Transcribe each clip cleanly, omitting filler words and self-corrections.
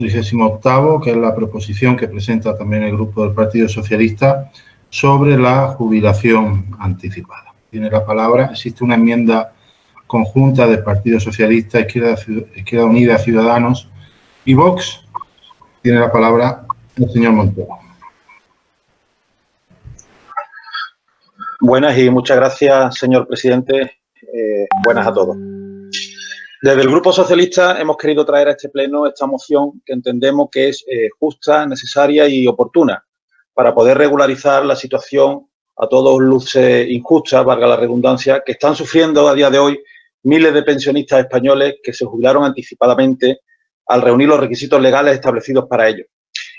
38º, que es la proposición que presenta también el Grupo del Partido Socialista sobre la jubilación anticipada. Tiene la palabra, existe una enmienda conjunta del Partido Socialista, Izquierda Unida, Ciudadanos y Vox. Tiene la palabra el señor Montero. Buenas y muchas gracias, señor presidente. Buenas a todos. Desde el Grupo Socialista hemos querido traer a este pleno esta moción que entendemos que es justa, necesaria y oportuna para poder regularizar la situación a todos luces injusta, valga la redundancia, que están sufriendo a día de hoy miles de pensionistas españoles que se jubilaron anticipadamente al reunir los requisitos legales establecidos para ello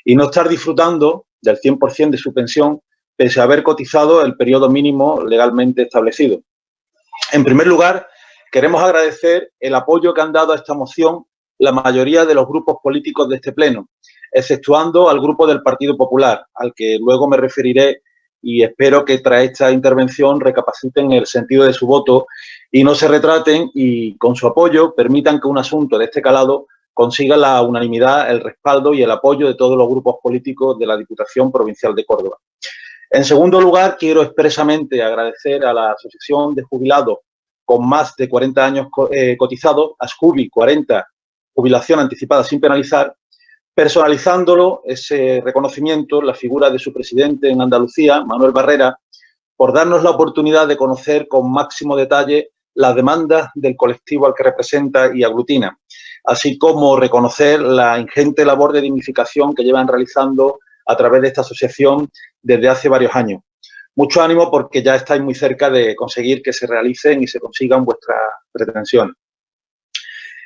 y no estar disfrutando del 100% de su pensión pese a haber cotizado el periodo mínimo legalmente establecido. En primer lugar, queremos agradecer el apoyo que han dado a esta moción la mayoría de los grupos políticos de este pleno, exceptuando al Grupo del Partido Popular, al que luego me referiré y espero que tras esta intervención recapaciten el sentido de su voto y no se retraten y con su apoyo permitan que un asunto de este calado consiga la unanimidad, el respaldo y el apoyo de todos los grupos políticos de la Diputación Provincial de Córdoba. En segundo lugar, quiero expresamente agradecer a la Asociación de Jubilados con más de 40 años cotizados, ASJUBI 40, jubilación anticipada sin penalizar, personalizándolo ese reconocimiento en la figura de su presidente en Andalucía, Manuel Barrera, por darnos la oportunidad de conocer con máximo detalle las demandas del colectivo al que representa y aglutina, así como reconocer la ingente labor de dignificación que llevan realizando a través de esta asociación desde hace varios años. Mucho ánimo porque ya estáis muy cerca de conseguir que se realicen y se consigan vuestras pretensiones.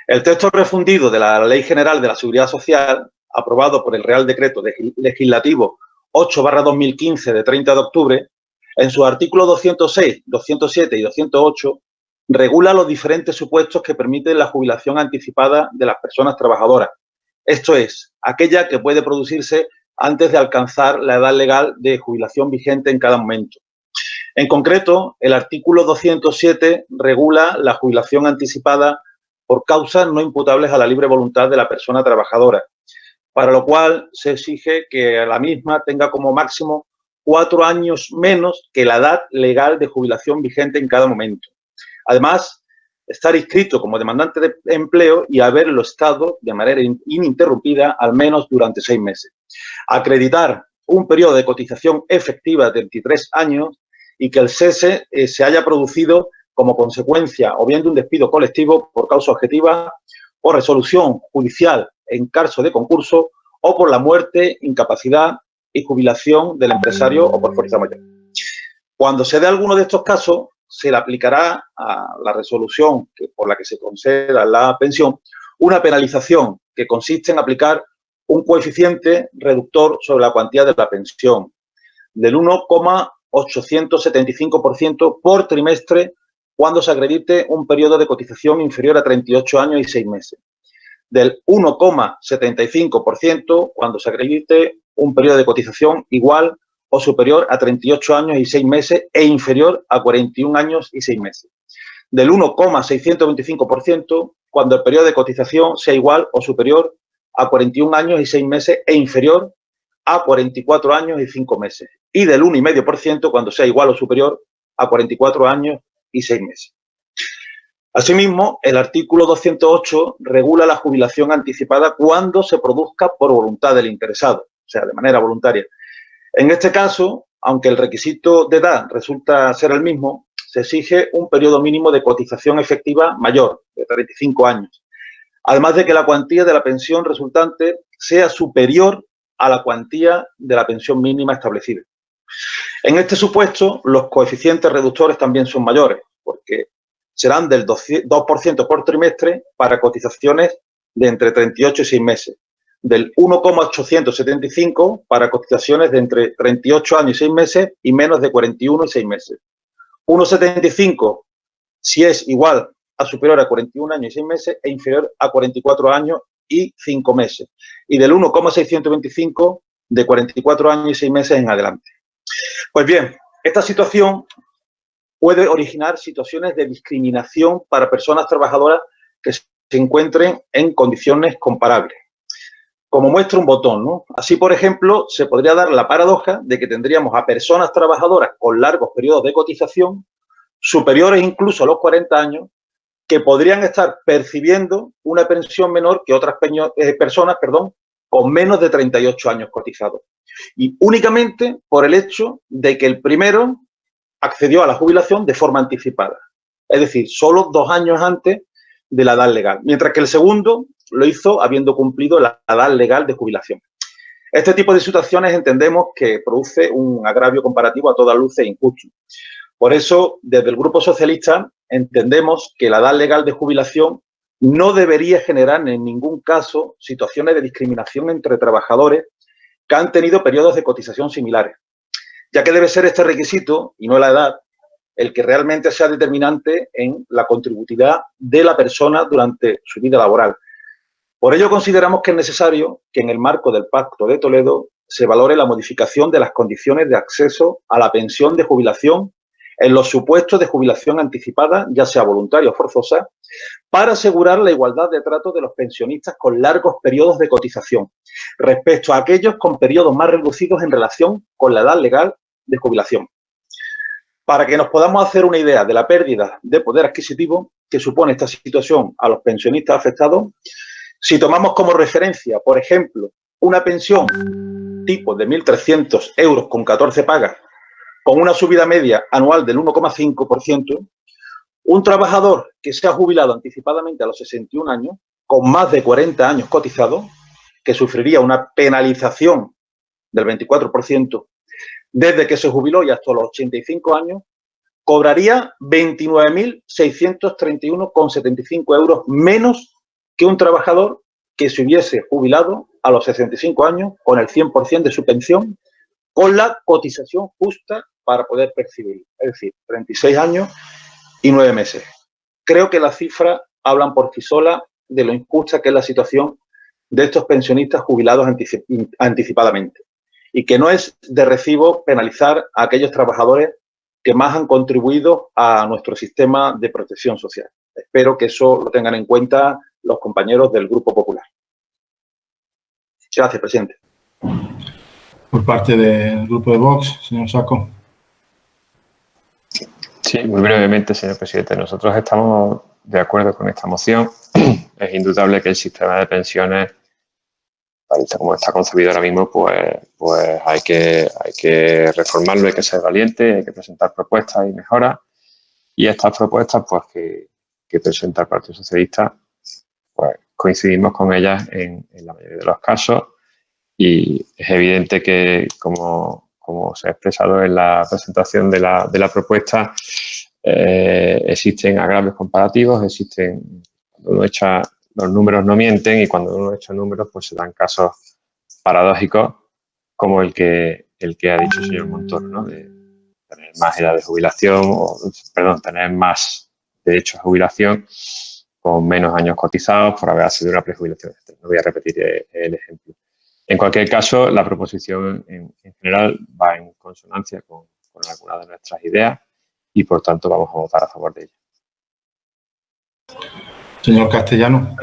El texto refundido de la Ley General de la Seguridad Social, aprobado por el Real Decreto Legislativo 8/2015 de 30 de octubre, en sus artículos 206, 207 y 208, regula los diferentes supuestos que permiten la jubilación anticipada de las personas trabajadoras. Esto es, aquella que puede producirse antes de alcanzar la edad legal de jubilación vigente en cada momento. En concreto, el artículo 207 regula la jubilación anticipada por causas no imputables a la libre voluntad de la persona trabajadora, para lo cual se exige que la misma tenga como máximo 4 años menos que la edad legal de jubilación vigente en cada momento. Además, estar inscrito como demandante de empleo y haberlo estado de manera ininterrumpida al menos durante 6 meses. Acreditar un periodo de cotización efectiva de 23 años y que el cese se haya producido como consecuencia o bien de un despido colectivo por causa objetiva o resolución judicial en caso de concurso o por la muerte, incapacidad y jubilación del empresario o por fuerza mayor. Cuando se dé alguno de estos casos, se le aplicará a la resolución por la que se conceda la pensión una penalización que consiste en aplicar un coeficiente reductor sobre la cuantía de la pensión del 1,875% por trimestre cuando se acredite un periodo de cotización inferior a 38 años y 6 meses, del 1,75% cuando se acredite un periodo de cotización igual o superior a 38 años y 6 meses e inferior a 41 años y 6 meses, del 1,625% cuando el periodo de cotización sea igual o superior a 41 años y 6 meses e inferior a 44 años y 5 meses, y del 1,5% cuando sea igual o superior a 44 años y 6 meses. Asimismo, el artículo 208 regula la jubilación anticipada cuando se produzca por voluntad del interesado, o sea, de manera voluntaria. En este caso, aunque el requisito de edad resulta ser el mismo, se exige un periodo mínimo de cotización efectiva mayor, de 35 años, además de que la cuantía de la pensión resultante sea superior a la cuantía de la pensión mínima establecida. En este supuesto, los coeficientes reductores también son mayores, porque serán del 2% por trimestre para cotizaciones de entre 38 y 6 meses, del 1,875 para cotizaciones de entre 38 años y 6 meses y menos de 41 y 6 meses. 1,75 si es igual a superior a 41 años y 6 meses e inferior a 44 años y 5 meses. Y del 1,625 de 44 años y 6 meses en adelante. Pues bien, esta situación puede originar situaciones de discriminación para personas trabajadoras que se encuentren en condiciones comparables. como muestra un botón, ¿no? Así, por ejemplo, se podría dar la paradoja de que tendríamos a personas trabajadoras con largos periodos de cotización, superiores incluso a los 40 años, que podrían estar percibiendo una pensión menor que otras personas, con menos de 38 años cotizados. Y únicamente por el hecho de que el primero accedió a la jubilación de forma anticipada. Es decir, solo 2 años antes de la edad legal, mientras que el segundo lo hizo habiendo cumplido la edad legal de jubilación. Este tipo de situaciones entendemos que produce un agravio comparativo a todas luces injusto. Por eso, desde el Grupo Socialista, entendemos que la edad legal de jubilación no debería generar en ningún caso situaciones de discriminación entre trabajadores que han tenido periodos de cotización similares, ya que debe ser este requisito, y no la edad, el que realmente sea determinante en la contributividad de la persona durante su vida laboral. Por ello, consideramos que es necesario que en el marco del Pacto de Toledo se valore la modificación de las condiciones de acceso a la pensión de jubilación en los supuestos de jubilación anticipada, ya sea voluntaria o forzosa, para asegurar la igualdad de trato de los pensionistas con largos periodos de cotización respecto a aquellos con periodos más reducidos en relación con la edad legal de jubilación. Para que nos podamos hacer una idea de la pérdida de poder adquisitivo que supone esta situación a los pensionistas afectados, si tomamos como referencia, por ejemplo, una pensión tipo de 1.300 euros con 14 pagas, con una subida media anual del 1,5%, un trabajador que se ha jubilado anticipadamente a los 61 años, con más de 40 años cotizados, que sufriría una penalización del 24% desde que se jubiló y hasta los 85 años, cobraría 29.631,75 euros menos que un trabajador que se hubiese jubilado a los 65 años con el 100% de su pensión, con la cotización justa para poder percibirlo, es decir, 36 años y 9 meses. Creo que las cifras hablan por sí solas de lo injusta que es la situación de estos pensionistas jubilados anticipadamente y que no es de recibo penalizar a aquellos trabajadores que más han contribuido a nuestro sistema de protección social. Espero que eso lo tengan en cuenta los compañeros del Grupo Popular. Gracias, presidente. Por parte del Grupo de Vox, señor Sacco. Sí, muy brevemente, señor presidente. Nosotros estamos de acuerdo con esta moción. Es indudable que el sistema de pensiones, tal como está concebido ahora mismo, pues hay que reformarlo, hay que ser valiente, hay que presentar propuestas y mejoras. Y estas propuestas, pues que presenta el Partido Socialista, pues coincidimos con ellas en la mayoría de los casos. Y es evidente que, como se ha expresado en la presentación de la propuesta, existen agravios comparativos, cuando uno echa, los números no mienten, y cuando uno echa números, pues se dan casos paradójicos como el que ha dicho el señor Montoro, ¿no? De tener más edad de jubilación, tener más derecho a jubilación con menos años cotizados por haber sido una prejubilación. No voy a repetir el ejemplo. En cualquier caso, la proposición en general va en consonancia con algunas de nuestras ideas y, por tanto, vamos a votar a favor de ella. Señor Castellano.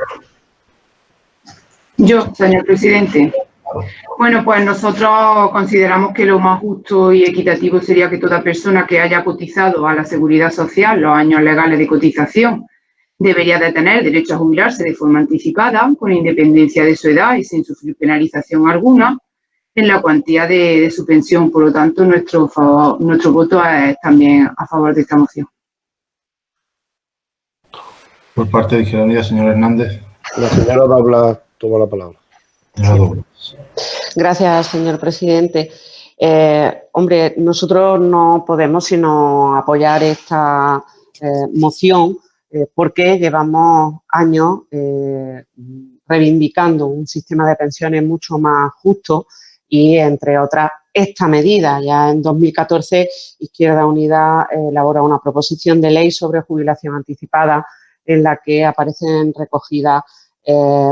Yo, señor presidente. Bueno, pues nosotros consideramos que lo más justo y equitativo sería que toda persona que haya cotizado a la Seguridad Social los años legales de cotización debería de tener derecho a jubilarse de forma anticipada, con independencia de su edad y sin sufrir penalización alguna en la cuantía de su pensión. Por lo tanto, nuestro voto es también a favor de esta moción. Por parte de Izquierda Unida, señor Hernández. La señora Doblas toma la palabra. Gracias, señor presidente. Hombre, nosotros no podemos sino apoyar esta moción porque llevamos años reivindicando un sistema de pensiones mucho más justo y, entre otras, esta medida. Ya en 2014, Izquierda Unida elabora una proposición de ley sobre jubilación anticipada en la que aparecen recogidas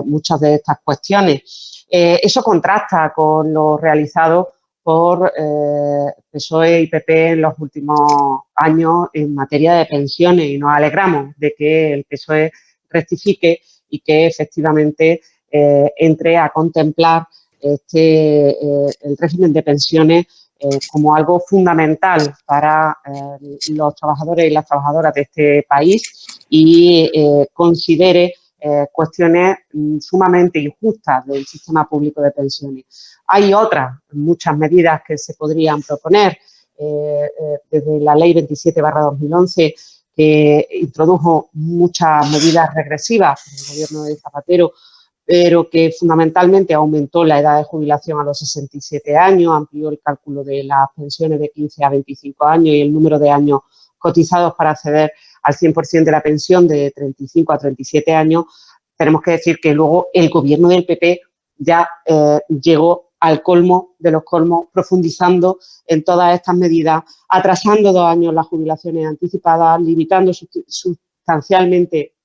muchas de estas cuestiones. Eso contrasta con lo realizado por PSOE y PP en los últimos años en materia de pensiones, y nos alegramos de que el PSOE rectifique y que efectivamente entre a contemplar el régimen de pensiones como algo fundamental para los trabajadores y las trabajadoras de este país y considere cuestiones sumamente injustas del sistema público de pensiones. Hay otras muchas medidas que se podrían proponer desde la Ley 27/2011, que introdujo muchas medidas regresivas en el gobierno de Zapatero, pero que fundamentalmente aumentó la edad de jubilación a los 67 años, amplió el cálculo de las pensiones de 15 a 25 años y el número de años cotizados para acceder al 100% de la pensión de 35 a 37 años. Tenemos que decir que luego el gobierno del PP ya llegó al colmo de los colmos, profundizando en todas estas medidas, atrasando 2 años las jubilaciones anticipadas, limitando sustancialmente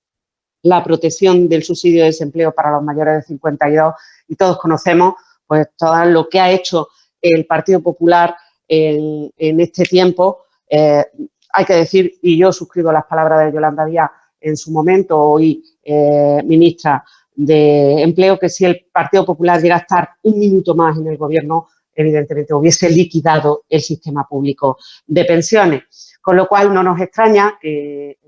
la protección del subsidio de desempleo para los mayores de 52, y todos conocemos pues todo lo que ha hecho el Partido Popular en este tiempo. Hay que decir, y yo suscribo las palabras de Yolanda Díaz en su momento, hoy ministra de Empleo, que si el Partido Popular llega a estar un minuto más en el gobierno, evidentemente hubiese liquidado el sistema público de pensiones. Con lo cual no nos extraña que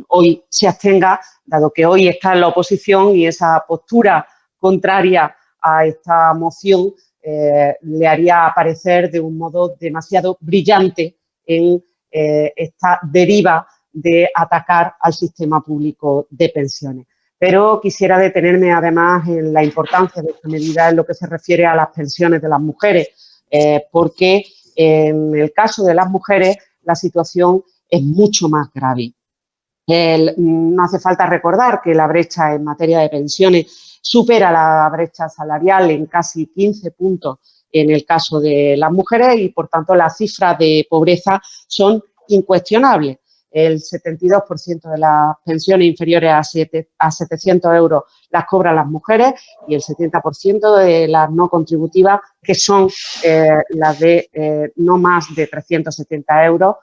hoy se abstenga, dado que hoy está en la oposición y esa postura contraria a esta moción le haría aparecer de un modo demasiado brillante en esta deriva de atacar al sistema público de pensiones. Pero quisiera detenerme además en la importancia de esta medida en lo que se refiere a las pensiones de las mujeres, porque en el caso de las mujeres la situación es mucho más grave. No hace falta recordar que la brecha en materia de pensiones supera la brecha salarial en casi 15 puntos en el caso de las mujeres y, por tanto, las cifras de pobreza son incuestionables. El 72% de las pensiones inferiores a 700 euros las cobran las mujeres y el 70% de las no contributivas, que son las de no más de 370 euros,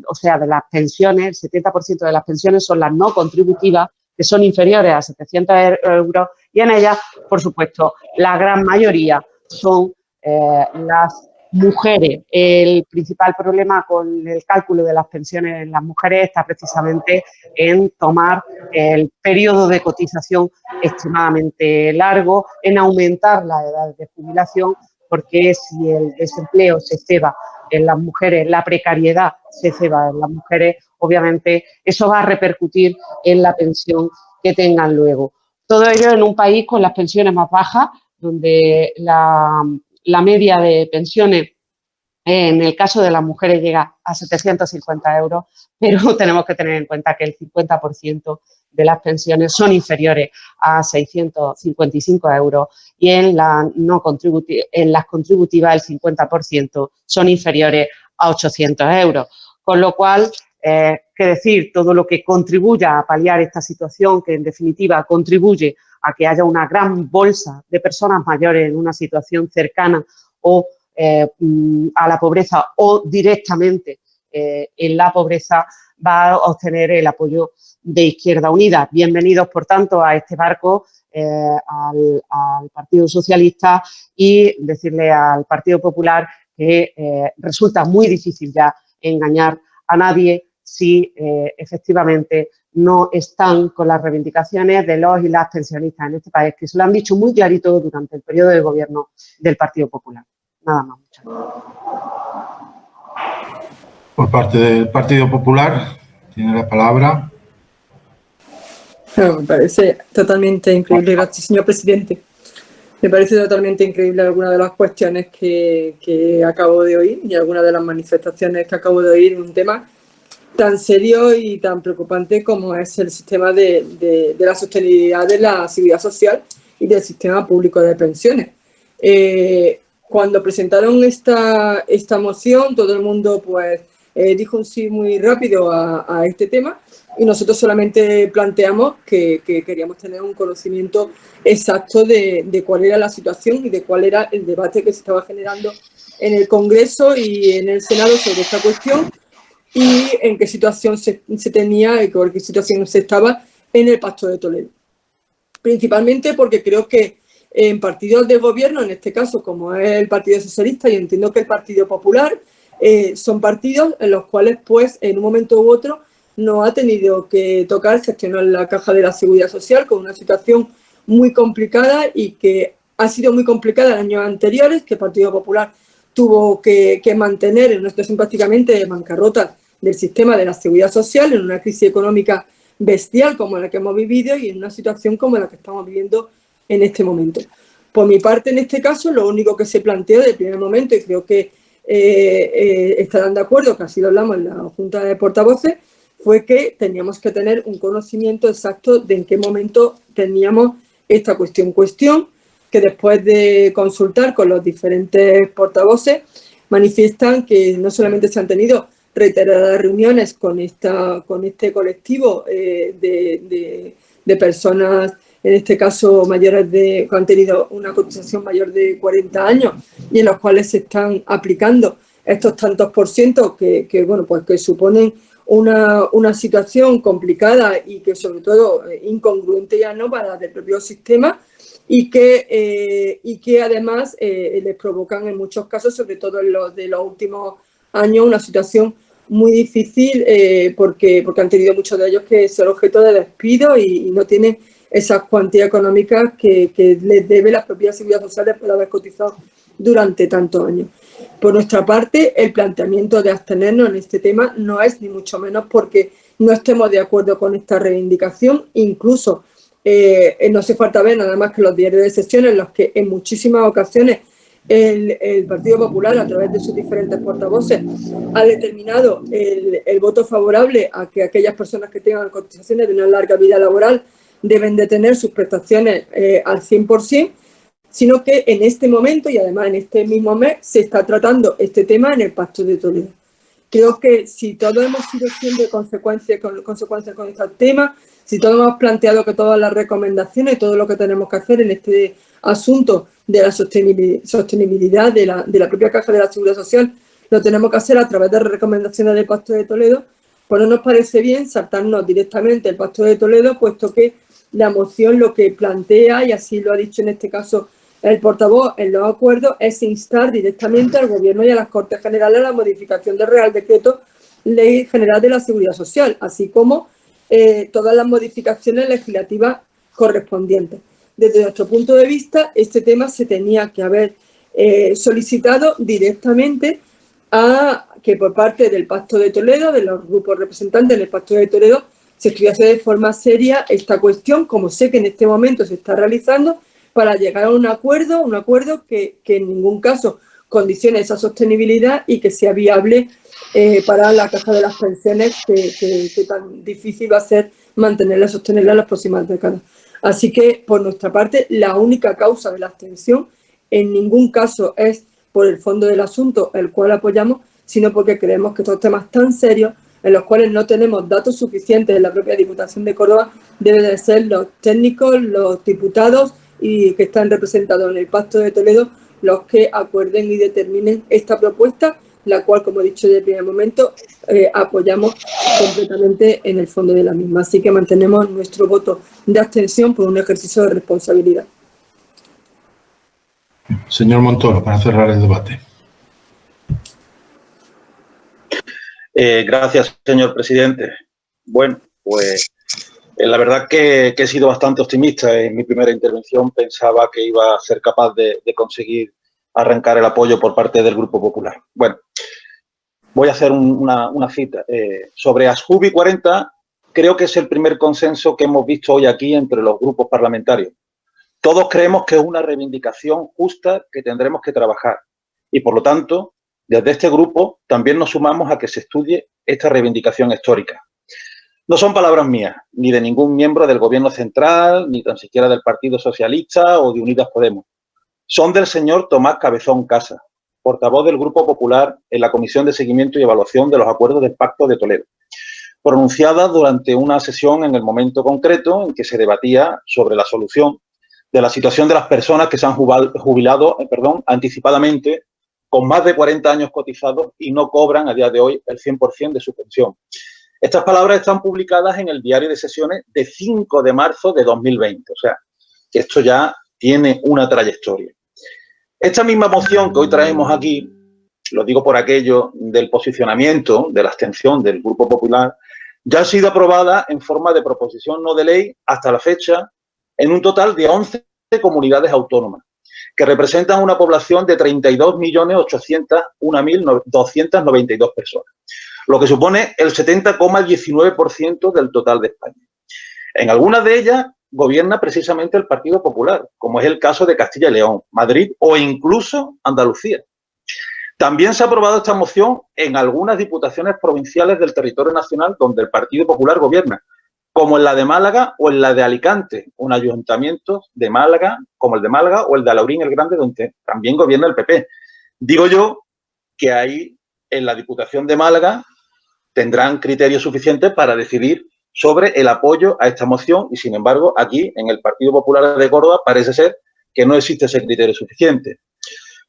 o sea, de las pensiones, el 70% de las pensiones son las no contributivas, que son inferiores a 700 euros, y en ellas, por supuesto, la gran mayoría son las mujeres. El principal problema con el cálculo de las pensiones en las mujeres está precisamente en tomar el periodo de cotización extremadamente largo, en aumentar la edad de jubilación, porque si el desempleo se ceba en las mujeres, la precariedad se ceba en las mujeres, obviamente eso va a repercutir en la pensión que tengan luego. Todo ello en un país con las pensiones más bajas, donde la media de pensiones en el caso de las mujeres llega a 750 euros, pero tenemos que tener en cuenta que el 50% de las pensiones son inferiores a 655 euros y en las contributivas el 50% son inferiores a 800 euros. Con lo cual, que decir, todo lo que contribuya a paliar esta situación, que en definitiva contribuye a que haya una gran bolsa de personas mayores en una situación cercana o a la pobreza o directamente en la pobreza, va a obtener el apoyo de Izquierda Unida. Bienvenidos, por tanto, a este barco, al Partido Socialista, y decirle al Partido Popular que resulta muy difícil ya engañar a nadie si efectivamente no están con las reivindicaciones de los y las pensionistas en este país, que se lo han dicho muy clarito durante el periodo de gobierno del Partido Popular. Nada más. Muchas gracias. Por parte del Partido Popular, tiene la palabra. Me parece totalmente increíble, gracias, señor presidente. Me parece totalmente increíble algunas de las cuestiones que acabo de oír y algunas de las manifestaciones que acabo de oír en un tema tan serio y tan preocupante como es el sistema de la sostenibilidad de la seguridad social y del sistema público de pensiones. Cuando presentaron esta moción, todo el mundo pues dijo un sí muy rápido a este tema, y nosotros solamente planteamos que queríamos tener un conocimiento exacto de cuál era la situación y de cuál era el debate que se estaba generando en el Congreso y en el Senado sobre esta cuestión, y en qué situación se tenía y en qué situación se estaba en el Pacto de Toledo. principalmente porque creo que en partidos de gobierno, en este caso como es el Partido Socialista y entiendo que el Partido Popular, son partidos en los cuales pues en un momento u otro no ha tenido que tocar gestionar la caja de la Seguridad Social con una situación muy complicada y que ha sido muy complicada en años anteriores, que el Partido Popular tuvo que mantener en una situación prácticamente de bancarrota del sistema de la Seguridad Social, en una crisis económica bestial como la que hemos vivido y en una situación como la que estamos viviendo en este momento. Por mi parte, en este caso, lo único que se planteó desde el primer momento, y creo que estarán de acuerdo, que así lo hablamos en la Junta de Portavoces, fue que teníamos que tener un conocimiento exacto de en qué momento teníamos esta cuestión, que después de consultar con los diferentes portavoces manifiestan que no solamente se han tenido reiteradas reuniones con este colectivo de personas, en este caso mayores que han tenido una cotización mayor de 40 años y en los cuales se están aplicando estos tantos por ciento que bueno, pues que suponen una situación complicada y que sobre todo incongruente ya no para el propio sistema y que además les provocan en muchos casos, sobre todo en los de los últimos años, una situación muy difícil porque han tenido muchos de ellos que ser objeto de despido y no tienen esas cuantías económicas que les debe la propia Seguridad Social por haber cotizado durante tantos años. Por nuestra parte, el planteamiento de abstenernos en este tema no es ni mucho menos porque no estemos de acuerdo con esta reivindicación, incluso no hace falta ver nada más que los diarios de sesiones en los que en muchísimas ocasiones el Partido Popular, a través de sus diferentes portavoces, ha determinado el voto favorable a que aquellas personas que tengan cotizaciones de una larga vida laboral deben de tener sus prestaciones al 100%, sino que en este momento y además en este mismo mes se está tratando este tema en el Pacto de Toledo. Creo que si todos hemos sido siempre consecuencias con este tema, si todos hemos planteado que todas las recomendaciones, todo lo que tenemos que hacer en este asunto de la sostenibilidad de la propia Caja de la Seguridad Social, lo tenemos que hacer a través de recomendaciones del Pacto de Toledo, pues no nos parece bien saltarnos directamente el Pacto de Toledo, puesto que la moción lo que plantea, y así lo ha dicho en este caso el portavoz en los acuerdos, es instar directamente al Gobierno y a las Cortes Generales a la modificación del Real Decreto Ley General de la Seguridad Social, así como todas las modificaciones legislativas correspondientes. Desde nuestro punto de vista, este tema se tenía que haber solicitado directamente a que por parte del Pacto de Toledo, de los grupos representantes del Pacto de Toledo, se estudiase de forma seria esta cuestión, como sé que en este momento se está realizando, para llegar a un acuerdo que en ningún caso condicione esa sostenibilidad y que sea viable para la caja de las pensiones, que tan difícil va a ser mantenerla, sostenerla en las próximas décadas. Así que, por nuestra parte, la única causa de la abstención en ningún caso es por el fondo del asunto, el cual apoyamos, sino porque creemos que estos temas tan serios, en los cuales no tenemos datos suficientes en la propia Diputación de Córdoba, deben de ser los técnicos, los diputados y que están representados en el Pacto de Toledo los que acuerden y determinen esta propuesta, la cual, como he dicho desde el primer momento, apoyamos completamente en el fondo de la misma. Así que mantenemos nuestro voto de abstención por un ejercicio de responsabilidad. Señor Montoro, para cerrar el debate. Gracias, señor presidente. Bueno, pues la verdad que he sido bastante optimista. En mi primera intervención pensaba que iba a ser capaz de conseguir arrancar el apoyo por parte del Grupo Popular. Bueno, voy a hacer una cita. Sobre Asjubi 40, creo que es el primer consenso que hemos visto hoy aquí entre los grupos parlamentarios. Todos creemos que es una reivindicación justa que tendremos que trabajar y, por lo tanto, desde este grupo también nos sumamos a que se estudie esta reivindicación histórica. No son palabras mías, ni de ningún miembro del Gobierno central, ni tan siquiera del Partido Socialista o de Unidas Podemos. Son del señor Tomás Cabezón Casa, portavoz del Grupo Popular en la Comisión de Seguimiento y Evaluación de los Acuerdos del Pacto de Toledo, pronunciada durante una sesión en el momento concreto en que se debatía sobre la solución de la situación de las personas que se han jubilado anticipadamente con más de 40 años cotizados y no cobran a día de hoy el 100% de su pensión. Estas palabras están publicadas en el diario de sesiones de 5 de marzo de 2020. O sea, que esto ya tiene una trayectoria. Esta misma moción que hoy traemos aquí, lo digo por aquello del posicionamiento, de la abstención del Grupo Popular, ya ha sido aprobada en forma de proposición no de ley hasta la fecha en un total de 11 comunidades autónomas, que representan una población de 32.801.292 personas, lo que supone el 70,19% del total de España. En algunas de ellas gobierna precisamente el Partido Popular, como es el caso de Castilla y León, Madrid o incluso Andalucía. También se ha aprobado esta moción en algunas diputaciones provinciales del territorio nacional donde el Partido Popular gobierna, como en la de Málaga o en la de Alicante, un ayuntamiento de Málaga, como el de Málaga o el de Alaurín el Grande, donde también gobierna el PP. Digo yo que ahí, en la Diputación de Málaga, tendrán criterios suficientes para decidir sobre el apoyo a esta moción y, sin embargo, aquí, en el Partido Popular de Córdoba, parece ser que no existe ese criterio suficiente.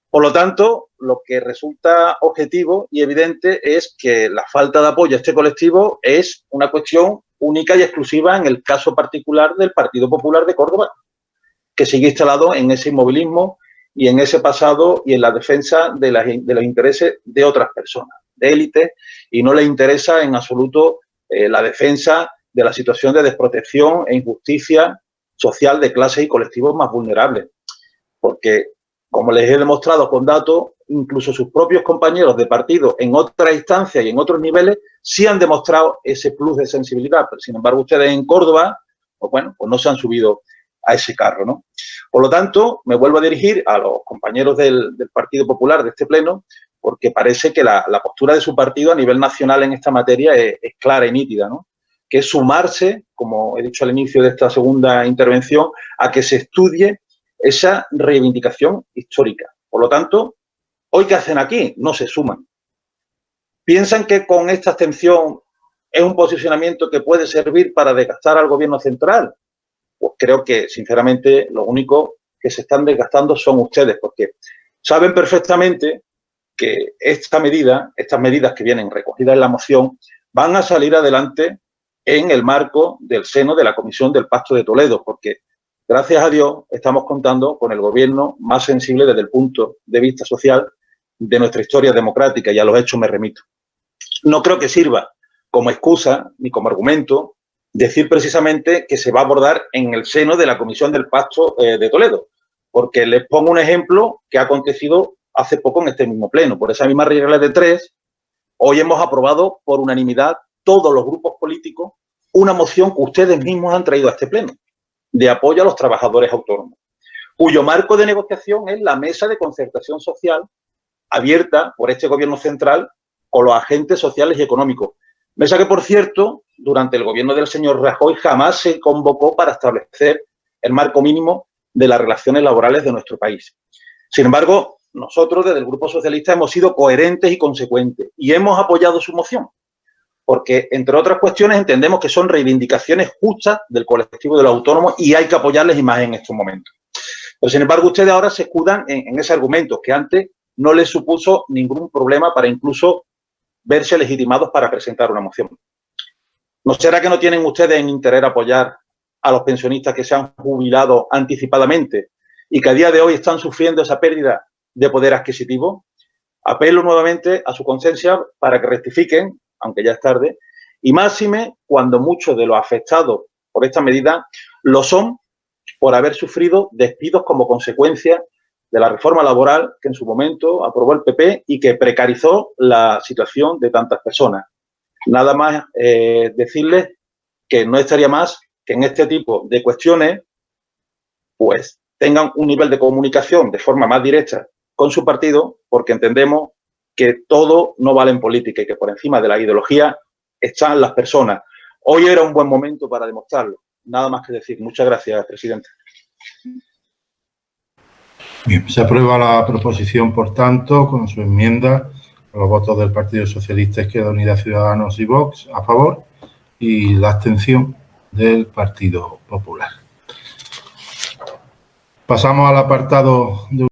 Por lo tanto, lo que resulta objetivo y evidente es que la falta de apoyo a este colectivo es una cuestión única y exclusiva en el caso particular del Partido Popular de Córdoba, que sigue instalado en ese inmovilismo y en ese pasado y en la defensa de los intereses de otras personas, de élites, y no le interesa en absoluto la defensa de la situación de desprotección e injusticia social de clases y colectivos más vulnerables. Porque, como les he demostrado con datos, incluso sus propios compañeros de partido en otras instancias y en otros niveles sí han demostrado ese plus de sensibilidad, pero sin embargo ustedes en Córdoba, pues bueno, pues no se han subido a ese carro, ¿no? Por lo tanto, me vuelvo a dirigir a los compañeros del Partido Popular de este pleno, porque parece que la postura de su partido a nivel nacional en esta materia es clara y nítida, ¿no? Que es sumarse, como he dicho al inicio de esta segunda intervención, a que se estudie esa reivindicación histórica. Por lo tanto, ¿hoy qué hacen aquí? No se suman. ¿Piensan que con esta abstención es un posicionamiento que puede servir para desgastar al gobierno central? Pues creo que, sinceramente, lo único que se están desgastando son ustedes, porque saben perfectamente que estas medidas que vienen recogidas en la moción, van a salir adelante en el marco del seno de la Comisión del Pacto de Toledo, porque, gracias a Dios, estamos contando con el gobierno más sensible desde el punto de vista social de nuestra historia democrática, y a los hechos me remito. No creo que sirva como excusa ni como argumento decir precisamente que se va a abordar en el seno de la Comisión del Pacto de Toledo, porque les pongo un ejemplo que ha acontecido hace poco en este mismo pleno. Por esa misma regla de 3, hoy hemos aprobado por unanimidad todos los grupos políticos una moción que ustedes mismos han traído a este pleno de apoyo a los trabajadores autónomos, cuyo marco de negociación es la mesa de concertación social abierta por este gobierno central con los agentes sociales y económicos. Mesa que, por cierto, durante el gobierno del señor Rajoy jamás se convocó para establecer el marco mínimo de las relaciones laborales de nuestro país. Sin embargo, nosotros desde el Grupo Socialista hemos sido coherentes y consecuentes y hemos apoyado su moción, porque, entre otras cuestiones, entendemos que son reivindicaciones justas del colectivo de los autónomos y hay que apoyarles y más en estos momentos. Pero, sin embargo, ustedes ahora se escudan en ese argumento que antes no les supuso ningún problema para incluso verse legitimados para presentar una moción. ¿No será que no tienen ustedes en interés apoyar a los pensionistas que se han jubilado anticipadamente y que a día de hoy están sufriendo esa pérdida de poder adquisitivo? Apelo nuevamente a su conciencia para que rectifiquen, aunque ya es tarde, y máxime cuando muchos de los afectados por esta medida lo son por haber sufrido despidos como consecuencia de la reforma laboral que en su momento aprobó el PP y que precarizó la situación de tantas personas. Nada más decirles que no estaría más que en este tipo de cuestiones pues tengan un nivel de comunicación de forma más directa con su partido, porque entendemos que todo no vale en política y que por encima de la ideología están las personas. Hoy era un buen momento para demostrarlo. Nada más que decir. Muchas gracias, presidente. Bien, se aprueba la proposición, por tanto, con su enmienda, con los votos del Partido Socialista, Izquierda Unida, Ciudadanos y Vox a favor y la abstención del Partido Popular. Pasamos al apartado de